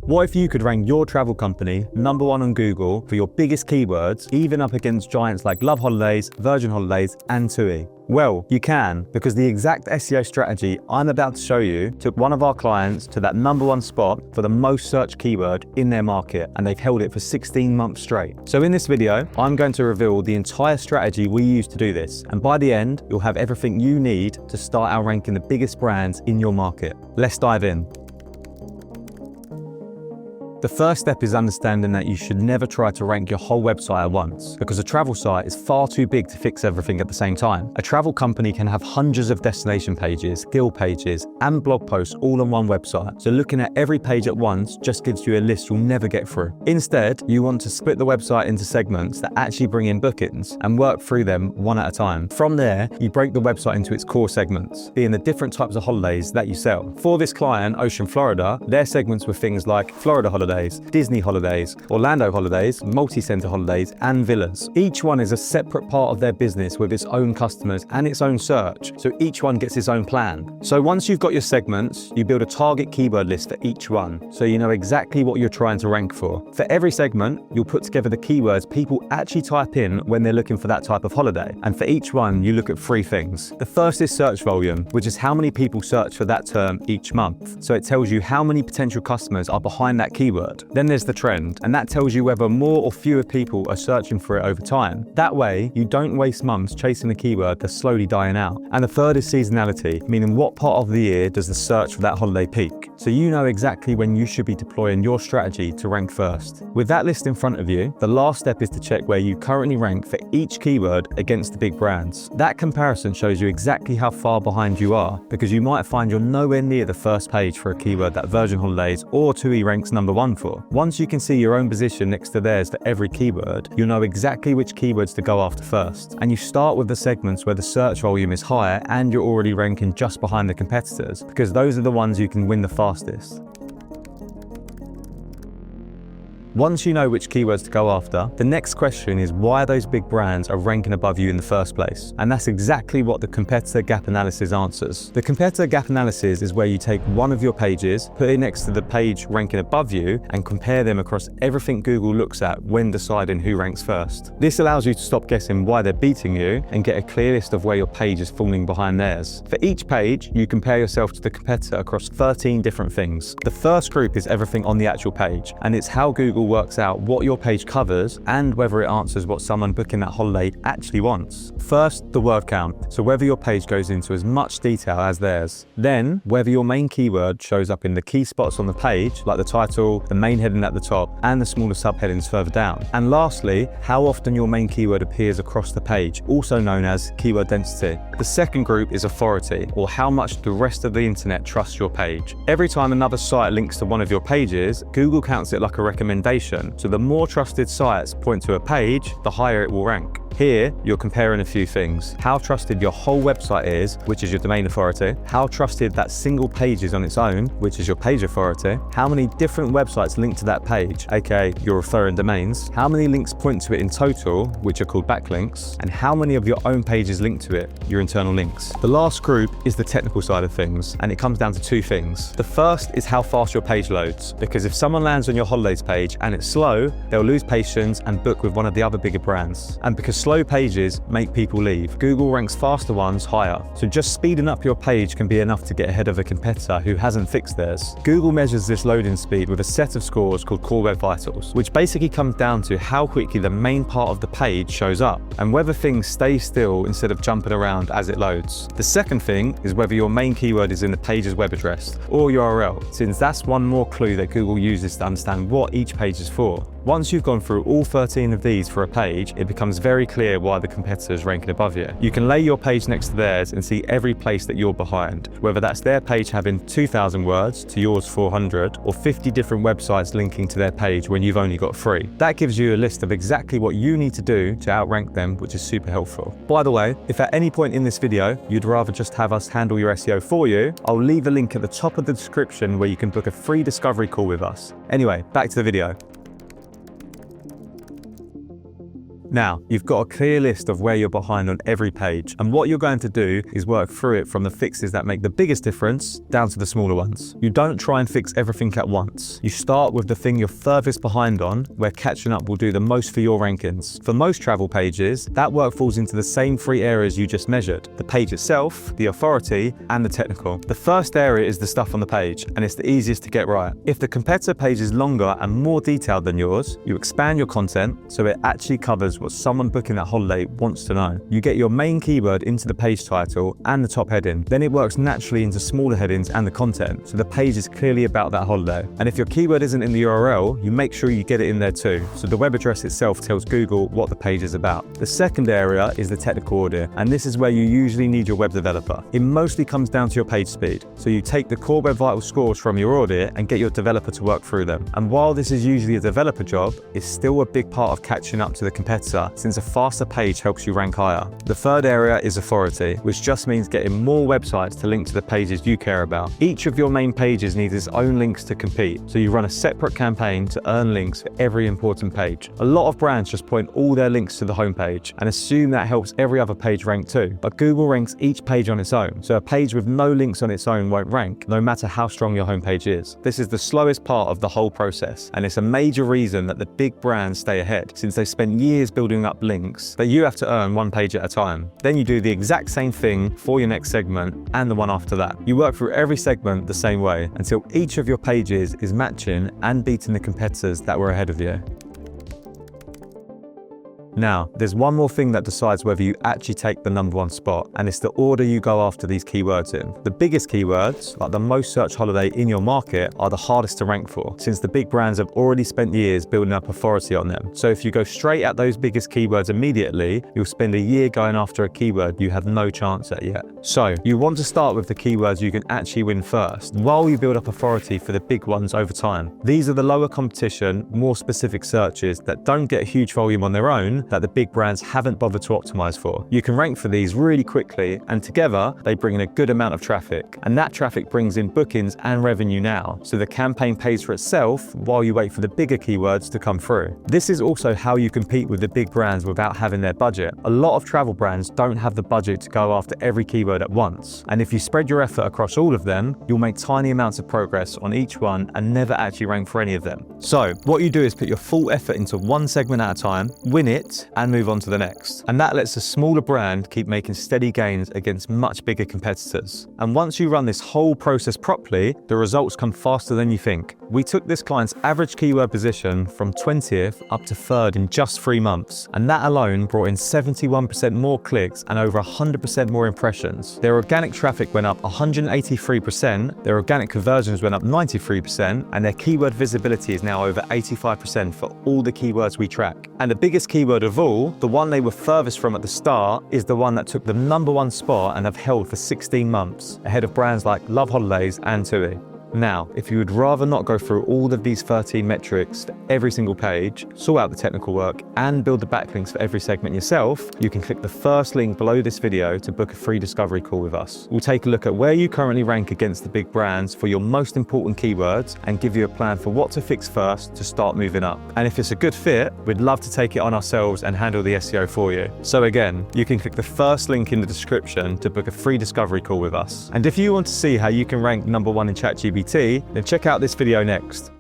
What if you could rank your travel company #1 on Google for your biggest keywords, even up against giants like Love Holidays, Virgin Holidays, and TUI? Well, you can, because the exact SEO strategy I'm about to show you took one of our clients to that #1 spot for the most searched keyword in their market, and they've held it for 16 months straight. So in this video, I'm going to reveal the entire strategy we use to do this, and by the end, you'll have everything you need to start outranking the biggest brands in your market. Let's dive in. The first step is understanding that you should never try to rank your whole website at once, because a travel site is far too big to fix everything at the same time. A travel company can have hundreds of destination pages, skill pages, and blog posts all on one website, so looking at every page at once just gives you a list you'll never get through. Instead, you want to split the website into segments that actually bring in bookings and work through them one at a time. From there, you break the website into its core segments, being the different types of holidays that you sell. For this client, Ocean Florida, their segments were things like Florida holidays, Disney holidays, Orlando holidays, multi-center holidays, and villas. Each one is a separate part of their business with its own customers and its own search, so each one gets its own plan. So once you've got your segments, you build a target keyword list for each one, so you know exactly what you're trying to rank for. For every segment, you'll put together the keywords people actually type in when they're looking for that type of holiday, and for each one, you look at 3 things. The first is search volume, which is how many people search for that term each month, so it tells you how many potential customers are behind that keyword. Then there's the trend, and that tells you whether more or fewer people are searching for it over time. That way, you don't waste months chasing a keyword that's slowly dying out. And the third is seasonality, meaning what part of the year does the search for that holiday peak, so you know exactly when you should be deploying your strategy to rank first. With that list in front of you, the last step is to check where you currently rank for each keyword against the big brands. That comparison shows you exactly how far behind you are, because you might find you're nowhere near the first page for a keyword that Virgin Holidays or TUI ranks #1 for. Once you can see your own position next to theirs for every keyword, you'll know exactly which keywords to go after first. And you start with the segments where the search volume is higher and you're already ranking just behind the competitors, because those are the ones you can win the fastest. Once you know which keywords to go after, the next question is why those big brands are ranking above you in the first place. And that's exactly what the competitor gap analysis answers. The competitor gap analysis is where you take one of your pages, put it next to the page ranking above you, and compare them across everything Google looks at when deciding who ranks first. This allows you to stop guessing why they're beating you and get a clear list of where your page is falling behind theirs. For each page, you compare yourself to the competitor across 13 different things. The first group is everything on the actual page, and it's how Google works out what your page covers and whether it answers what someone booking that holiday actually wants. First, the word count, so whether your page goes into as much detail as theirs. Then, whether your main keyword shows up in the key spots on the page, like the title, the main heading at the top, and the smaller subheadings further down. And lastly, how often your main keyword appears across the page, also known as keyword density. The second group is authority, or how much the rest of the internet trusts your page. Every time another site links to one of your pages, Google counts it like a recommendation. So the more trusted sites point to a page, the higher it will rank. Here, you're comparing a few things. How trusted your whole website is, which is your domain authority. How trusted that single page is on its own, which is your page authority. How many different websites link to that page, aka your referring domains. How many links point to it in total, which are called backlinks. And how many of your own pages link to it, your internal links. The last group is the technical side of things, and it comes down to 2 things. The first is how fast your page loads, because if someone lands on your holidays page and it's slow, they'll lose patience and book with one of the other bigger brands. And because slow pages make people leave, Google ranks faster ones higher. So just speeding up your page can be enough to get ahead of a competitor who hasn't fixed theirs. Google measures this loading speed with a set of scores called Core Web Vitals, which basically comes down to how quickly the main part of the page shows up and whether things stay still instead of jumping around as it loads. The second thing is whether your main keyword is in the page's web address or URL, since that's one more clue that Google uses to understand what each page is for. Once you've gone through all 13 of these for a page, it becomes very clear why the competitor is ranking above you. You can lay your page next to theirs and see every place that you're behind, whether that's their page having 2,000 words to yours 400, or 50 different websites linking to their page when you've only got 3. That gives you a list of exactly what you need to do to outrank them, which is super helpful. By the way, if at any point in this video you'd rather just have us handle your SEO for you, I'll leave a link at the top of the description where you can book a free discovery call with us. Anyway, back to the video. Now, you've got a clear list of where you're behind on every page, and what you're going to do is work through it from the fixes that make the biggest difference down to the smaller ones. You don't try and fix everything at once. You start with the thing you're furthest behind on, where catching up will do the most for your rankings. For most travel pages, that work falls into the same three areas you just measured: the page itself, the authority, and the technical. The first area is the stuff on the page, and it's the easiest to get right. If the competitor page is longer and more detailed than yours, you expand your content so it actually covers what someone booking that holiday wants to know. You get your main keyword into the page title and the top heading. Then it works naturally into smaller headings and the content, so the page is clearly about that holiday. And if your keyword isn't in the URL, you make sure you get it in there too, so the web address itself tells Google what the page is about. The second area is the technical audit, and this is where you usually need your web developer. It mostly comes down to your page speed, so you take the core web vital scores from your audit and get your developer to work through them. And while this is usually a developer job, it's still a big part of catching up to the competitor, since a faster page helps you rank higher. The third area is authority, which just means getting more websites to link to the pages you care about. Each of your main pages needs its own links to compete, so you run a separate campaign to earn links for every important page. A lot of brands just point all their links to the homepage and assume that helps every other page rank too, but Google ranks each page on its own, so a page with no links on its own won't rank, no matter how strong your homepage is. This is the slowest part of the whole process, and it's a major reason that the big brands stay ahead, since they spent years building up links that you have to earn one page at a time. Then you do the exact same thing for your next segment and the one after that. You work through every segment the same way until each of your pages is matching and beating the competitors that were ahead of you. Now, there's one more thing that decides whether you actually take the #1 spot, and it's the order you go after these keywords in. The biggest keywords, like the most searched holiday in your market, are the hardest to rank for, since the big brands have already spent years building up authority on them. So if you go straight at those biggest keywords immediately, you'll spend a year going after a keyword you have no chance at yet. So you want to start with the keywords you can actually win first, while you build up authority for the big ones over time. These are the lower competition, more specific searches that don't get huge volume on their own, that the big brands haven't bothered to optimize for. You can rank for these really quickly, and together they bring in a good amount of traffic, and that traffic brings in bookings and revenue now, so the campaign pays for itself while you wait for the bigger keywords to come through. This is also how you compete with the big brands without having their budget. A lot of travel brands don't have the budget to go after every keyword at once, and if you spread your effort across all of them, you'll make tiny amounts of progress on each one and never actually rank for any of them. So what you do is put your full effort into one segment at a time, win it, and move on to the next. And that lets a smaller brand keep making steady gains against much bigger competitors. And once you run this whole process properly, the results come faster than you think. We took this client's average keyword position from 20th up to 3rd in just 3 months, and that alone brought in 71% more clicks and over 100% more impressions. Their organic traffic went up 183%, their organic conversions went up 93%, and their keyword visibility is now over 85% for all the keywords we track. And the biggest keyword of all, the one they were furthest from at the start, is the one that took the #1 spot and have held for 16 months, ahead of brands like Love Holidays and TUI. Now, if you would rather not go through all of these 13 metrics for every single page, sort out the technical work, and build the backlinks for every segment yourself, you can click the first link below this video to book a free discovery call with us. We'll take a look at where you currently rank against the big brands for your most important keywords and give you a plan for what to fix first to start moving up. And if it's a good fit, we'd love to take it on ourselves and handle the SEO for you. So again, you can click the first link in the description to book a free discovery call with us. And if you want to see how you can rank #1 in ChatGPT, then check out this video next.